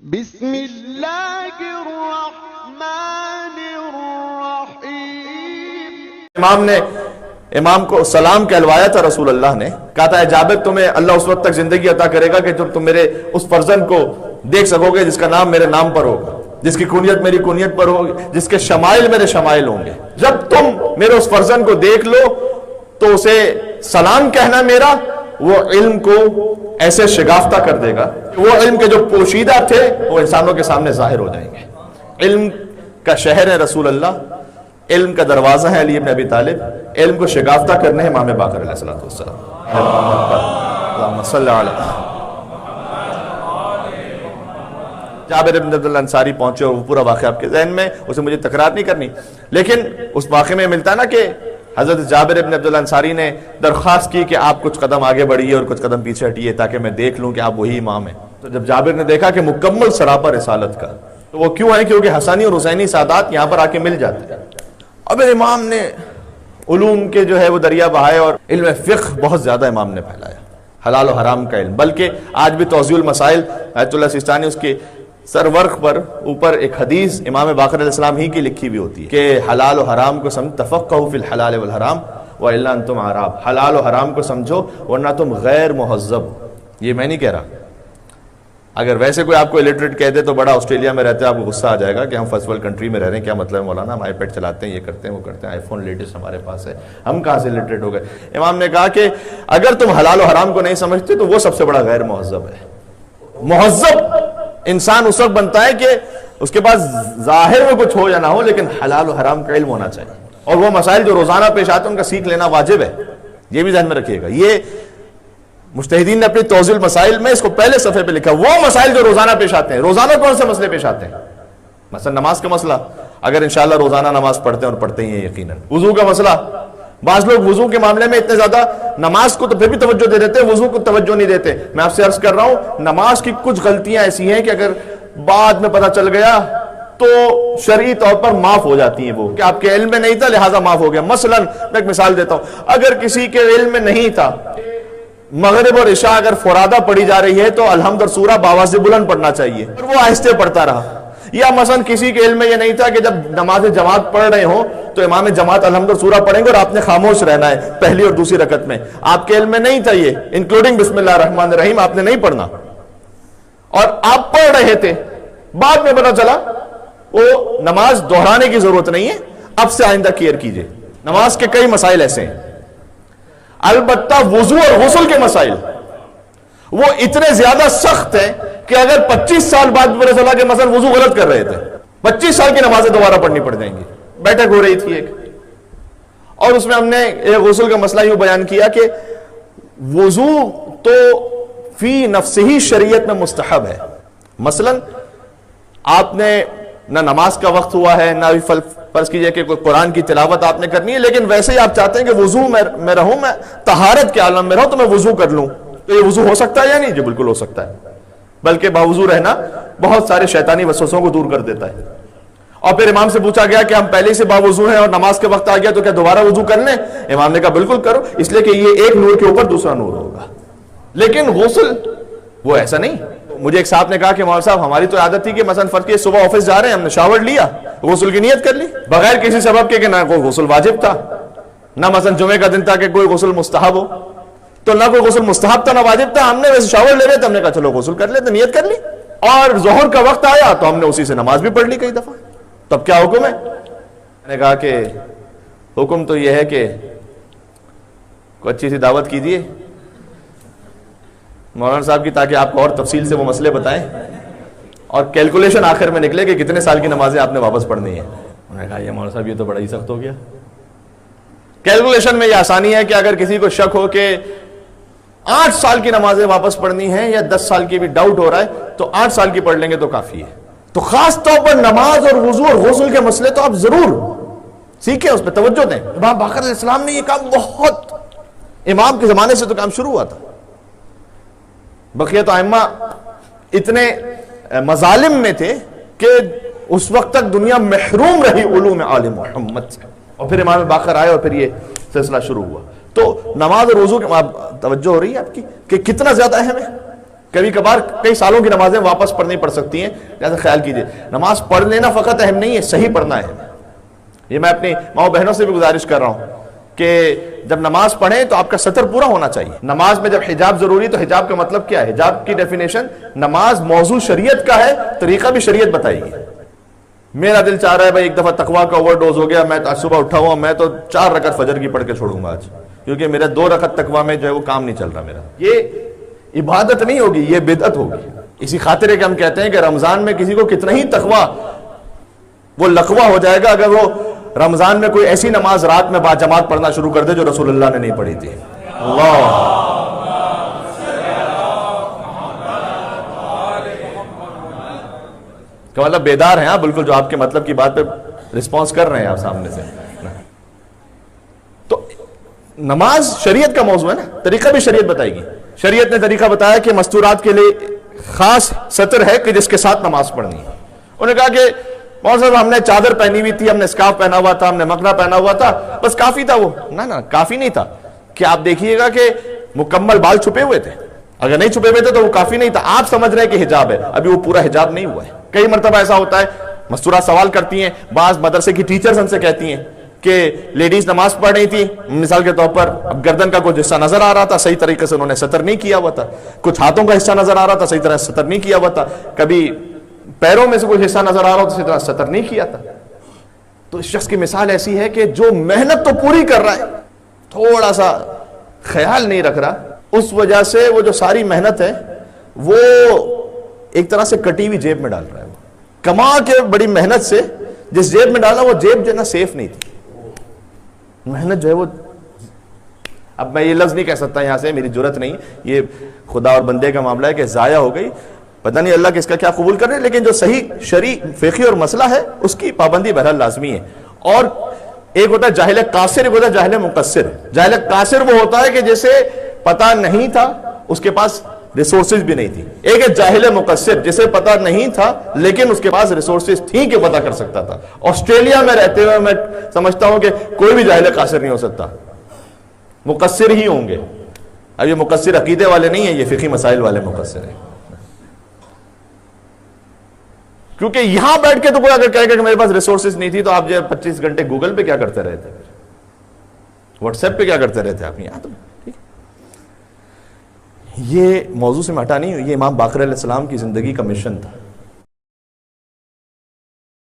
بسم اللہ الرحمن الرحیم۔ امام کو سلام کہلوایا تھا رسول اللہ نے، کہا تھا اے جابر تمہیں اللہ اس وقت تک زندگی عطا کرے گا کہ تم میرے اس فرزند کو دیکھ سکو گے جس کا نام میرے نام پر ہوگا، جس کی کنیت میری کنیت پر ہوگی، جس کے شمائل میرے شمائل ہوں گے۔ جب تم میرے اس فرزند کو دیکھ لو تو اسے سلام کہنا میرا وہ علم کو ایسے شگافتہ کر دے گا، وہ علم کے جو پوشیدہ تھے وہ انسانوں کے سامنے ظاہر ہو جائیں گے۔ علم کا شہر ہے رسول اللہ، علم کا دروازہ ہے علی بن ابی طالب، علم کو شگافتہ کرنے ہیں امام باقر علیہ الصلوۃ والسلام۔ اللہم صلی علی جابر بن عبداللہ انصاری پہنچے اور وہ پورا واقعہ آپ کے ذہن میں، اسے مجھے تکرار نہیں کرنی، لیکن اس واقعے میں ملتا نا کہ حضرت جابر بن عبداللہ انصاری نے درخواست کی کہ آپ کچھ قدم آگے بڑھیے اور کچھ قدم پیچھے ہٹیے تاکہ میں دیکھ لوں کہ آپ وہی امام ہیں۔ تو جب جابر نے دیکھا کہ مکمل سراپا رسالت کا، تو وہ کیوں ہیں؟ کیونکہ حسانی اور حسینی سادات یہاں پر آ کے مل جاتے ہیں۔ اب امام نے علوم کے جو ہے وہ دریا بہائے اور علم فقہ بہت زیادہ امام نے پھیلایا، حلال و حرام کا علم، بلکہ آج بھی توضیح المسائل آیت اللہ سیستانی اس کے سرورق پر اوپر ایک حدیث امام باقر علیہ السلام ہی کی لکھی بھی ہوتی ہے کہ حلال و حرام کو سمجھ تفقہوا فی الحلال والحرام وَإِلَّا أَنْتُمْ عَرَابٌ، حلال و حرام کو سمجھو ورنہ تم غیر مہذب ہو۔ یہ میں نہیں کہہ رہا، اگر ویسے کوئی آپ کو الٹریٹ کہہ دے تو بڑا آسٹریلیا میں رہتے ہیں آپ کو غصہ آ جائے گا کہ ہم فرسٹ ورلڈ کنٹری میں رہ رہے ہیں، کیا مطلب ہے مولانا، ہم آئی پیڈ چلاتے ہیں، یہ کرتے ہیں وہ کرتے ہیں، آئی فون لیٹسٹ ہمارے پاس ہے، ہم کہاں سے الٹریٹ ہو گئے؟ امام نے کہا کہ اگر تم حلال و حرام کو نہیں سمجھتے تو وہ سب سے بڑا غیر مہذب ہے۔ مہذب انسان اس وقت بنتا ہے کہ اس کے پاس ظاہر میں کچھ ہو یا نہ ہو لیکن حلال و حرام کا علم ہونا چاہیے، اور وہ مسائل جو روزانہ پیش آتے ہیں ان کا سیکھ لینا واجب ہے۔ یہ بھی ذہن میں رکھیے گا، یہ مجتہدین نے اپنی توضیح المسائل میں اس کو پہلے صفحے پہ لکھا، وہ مسائل جو روزانہ پیش آتے ہیں۔ روزانہ کون سے مسئلے پیش آتے ہیں؟ مثلا نماز کا مسئلہ، اگر انشاءاللہ روزانہ نماز پڑھتے ہیں اور پڑھتے ہی ہیں یقیناً۔ وضو کا مسئلہ، بعض لوگ وضو کے معاملے میں اتنے زیادہ نماز کو تو پھر بھی توجہ دے دیتے ہیں، وضو کو توجہ نہیں دیتے۔ میں آپ سے عرض کر رہا ہوں نماز کی کچھ غلطیاں ایسی ہیں کہ اگر بعد میں پتہ چل گیا تو شرعی طور پر معاف ہو جاتی ہیں، وہ کہ آپ کے علم میں نہیں تھا لہٰذا معاف ہو گیا۔ مثلا میں ایک مثال دیتا ہوں، اگر کسی کے علم میں نہیں تھا مغرب اور عشاء اگر فرادہ پڑھی جا رہی ہے تو الحمد اور سورہ باواز بلند پڑھنا چاہیے اور وہ آہستہ پڑھتا رہا، یا مثلا کسی کے علم میں یہ نہیں تھا کہ جب نماز جماعت پڑھ رہے ہوں تو امام جماعت الحمد اور سورہ پڑھیں گے اور آپ نے خاموش رہنا ہے پہلی اور دوسری رکعت میں، آپ کے علم میں نہیں تھا یہ انکلوڈنگ بسم اللہ الرحمن الرحیم آپ نے نہیں پڑھنا، اور آپ پڑھ رہے تھے، بعد میں پتہ چلا وہ نماز دہرانے کی ضرورت نہیں ہے، اب سے آئندہ کیئر کیجئے۔ نماز کے کئی مسائل ایسے ہیں، البتہ وضو اور غسل کے مسائل وہ اتنے زیادہ سخت ہیں کہ اگر 25 سال بعد پتہ چلا کہ مثلا وضو غلط کر رہے تھے، 25 سال کی نمازیں دوبارہ پڑھنی پڑ جائیں گی۔ بیٹھک ہو رہی تھی ایک، اور اس میں ہم نے غسل کا مسئلہ یوں بیان کیا کہ وضو تو فی نفسہ ہی شریعت میں مستحب ہے، مثلا آپ نے نہ نماز کا وقت ہوا ہے نہ فرض کیجئے کہ کوئی قرآن کی تلاوت آپ نے کرنی ہے، لیکن ویسے ہی آپ چاہتے ہیں کہ وضو میں رہوں، میں طہارت کے عالم میں رہوں تو میں وضو کر لوں، تو یہ وضو ہو سکتا ہے یا نہیں؟ جی بالکل ہو سکتا ہے، بلکہ باوضو رہنا بہت سارے شیطانی وسوسوں کو دور کر دیتا ہے۔ اور پھر امام سے پوچھا گیا کہ ہم پہلے سے باوضو ہیں اور نماز کے وقت آ گیا تو کیا دوبارہ وضو کر لیں؟ امام نے کہا بالکل کرو، اس لیے کہ یہ ایک نور کے اوپر دوسرا نور ہوگا، لیکن غسل وہ ایسا نہیں۔ مجھے ایک صاحب نے کہا کہ مولانا صاحب ہماری تو عادت تھی کہ مثلا فرض کیے صبح آفس جا رہے ہیں، ہم نے شاور لیا، غسل کی نیت کر لی بغیر کسی سبب کے، کہ نہ کوئی غسل واجب تھا نہ مثلا جمعے کا دن تھا کہ کوئی غسل مستحب ہو، تو نہ کوئی غسل مستحب تھا نہ واجب تھا، ہم نے ویسے شاور لے رہے تھے، ہم نے کہا چلو غسل کر لیتے، نیت کر لی، اور ظہر کا وقت آیا تو ہم نے اسی سے نماز بھی پڑھ لی کئی دفعہ، تب کیا حکم ہے؟ میں نے کہا کہ حکم تو یہ ہے کہ کوئی اچھی سی دعوت کیجیے مولانا صاحب کی، تاکہ آپ کو اور تفصیل سے وہ مسئلے بتائیں اور کیلکولیشن آخر میں نکلے کہ کتنے سال کی نمازیں آپ نے واپس پڑھنی ہے۔ انہوں نے کہا یہ مولانا صاحب یہ تو بڑا ہی سخت ہو گیا۔ کیلکولیشن میں یہ آسانی ہے کہ اگر کسی کو شک ہو کہ 8 سال کی نمازیں واپس پڑھنی ہیں یا 10 سال کی بھی ڈاؤٹ ہو رہا ہے تو 8 سال کی پڑھ لیں گے تو کافی ہے۔ تو خاص طور پر نماز اور وضو اور غسل کے مسئلے تو آپ ضرور سیکھیں، اس پہ توجہ دیں۔ امام باقر علیہ السلام نے یہ کام بہت، امام کے زمانے سے تو کام شروع ہوا تھا، بقیہ تو ائمہ اتنے مظالم میں تھے کہ اس وقت تک دنیا محروم رہی علوم آل محمد سے، اور پھر امام باقر آئے اور پھر یہ سلسلہ شروع ہوا۔ تو نماز اور وضو کے توجہ ہو رہی ہے آپ کی کہ کتنا زیادہ اہم ہے۔ کبھی کبھار کئی سالوں کی نمازیں واپس پڑھنی پڑ سکتی ہیں، لہٰذا خیال کیجئے نماز پڑھ لینا فقط اہم نہیں ہے، صحیح پڑھنا ہے۔ یہ میں اپنی ماؤں بہنوں سے بھی گزارش کر رہا ہوں کہ جب نماز پڑھیں تو آپ کا سطر پورا ہونا چاہیے۔ نماز میں جب حجاب ضروری تو حجاب کا مطلب کیا ہے؟ حجاب کی ڈیفینیشن، نماز موضوع شریعت کا ہے، طریقہ بھی شریعت بتائے گی۔ میرا دل چاہ رہا ہے بھائی ایک دفعہ تقویٰ کا اوور ڈوز ہو گیا، میں صبح اٹھا ہوا میں تو 4 رکعت فجر کی پڑھ کے چھوڑوں گا آج، کیونکہ میرا 2 رکعت تقویٰ میں جو ہے وہ کام نہیں چل رہا میرا۔ یہ عبادت نہیں ہوگی، یہ بدعت ہوگی۔ اسی خاطر ہے کہ ہم کہتے ہیں کہ رمضان میں کسی کو کتنا ہی تقویٰ وہ لقوہ ہو جائے گا اگر وہ رمضان میں کوئی ایسی نماز رات میں با جماعت پڑھنا شروع کر دے جو رسول اللہ نے نہیں پڑھی تھی۔ اللہ کہ مطلب بیدار ہیں آپ بالکل، جو آپ کے مطلب کی بات پہ رسپانس کر رہے ہیں آپ سامنے سے۔ تو نماز شریعت کا موضوع ہے نا، طریقہ بھی شریعت بتائے گی۔ شریعت نے طریقہ بتایا کہ مستورات کے لیے خاص سطر ہے کہ جس کے ساتھ نماز پڑھنی ہے۔ انہوں نے کہا کہ مولانا صاحب ہم نے چادر پہنی ہوئی تھی، ہم نے اسکارف پہنا ہوا تھا، ہم نے مکنا پہنا ہوا تھا، بس کافی تھا وہ۔ نہ کافی نہیں تھا، کہ آپ دیکھیے گا کہ مکمل بال چھپے ہوئے تھے، اگر نہیں چھپے ہوئے تھے تو وہ کافی نہیں تھا۔ آپ سمجھ رہے ہیں کہ حجاب ہے، ابھی وہ پورا حجاب نہیں ہوا ہے۔ کئی مرتبہ ایسا ہوتا ہے مستورات سوال کرتی ہیں، بعض مدرسے کی ٹیچرز ہم سے کہتی ہیں کہ لیڈیز نماز پڑھ رہی تھی، مثال کے طور پر اب گردن کا کچھ حصہ نظر آ رہا تھا، صحیح طریقے سے انہوں نے سطر نہیں کیا ہوا تھا، کچھ ہاتھوں کا حصہ نظر آ رہا تھا، صحیح طرح سطر نہیں کیا ہوا تھا، کبھی پیروں میں سے کوئی حصہ نظر آ رہا ہو تو صحیح طرح سطر نہیں کیا تھا۔ تو اس شخص کی مثال ایسی ہے کہ جو محنت تو پوری کر رہا ہے، تھوڑا سا خیال نہیں رکھ رہا، اس وجہ سے وہ جو ساری محنت ہے وہ ایک طرح سے کٹی ہوئی جیب میں ڈال رہا ہے۔ کما کے بڑی محنت سے جس جیب میں ڈالا وہ جیب جو ہے نا سیف نہیں تھی، محنت جو ہے وہ، اب میں یہ لفظ نہیں کہہ سکتا یہاں سے، میری جرت نہیں، یہ خدا اور بندے کا معاملہ ہے کہ ضائع ہو گئی، پتہ نہیں اللہ کس کا کیا قبول کر رہے، لیکن جو صحیح شرعی فقہی اور مسئلہ ہے اس کی پابندی بہرحال لازمی ہے۔ اور ایک ہوتا ہے جاہل قاصر، ایک ہوتا ہے جاہل مقصر۔ جاہل قاصر وہ ہوتا ہے کہ جسے پتہ نہیں تھا، اس کے پاس ریسورسز بھی نہیں تھی۔ ایک ہے جاہل مقصر، جسے پتہ نہیں تھا لیکن اس کے پاس ریسورسز تھی کہ پتہ کر سکتا تھا۔ آسٹریلیا میں رہتے ہوئے میں سمجھتا ہوں کہ کوئی بھی جاہل قاصر نہیں ہو سکتا، مقصر ہی ہوں گے۔ اب یہ مقصر عقیدے والے نہیں ہیں، یہ فقہی مسائل والے مقصر ہیں، کیونکہ یہاں بیٹھ کے تو کوئی اگر کہے گا کہ میرے پاس ریسورسز نہیں تھی تو آپ جو 25 گھنٹے گوگل پہ کیا کرتے رہتے، واٹس ایپ پہ کیا کرتے رہتے آپ یہاں تو ٹھیک۔ یہ موضوع سے میں ہٹا نہیں ہوں، یہ امام باقر علیہ السلام کی زندگی کا مشن تھا۔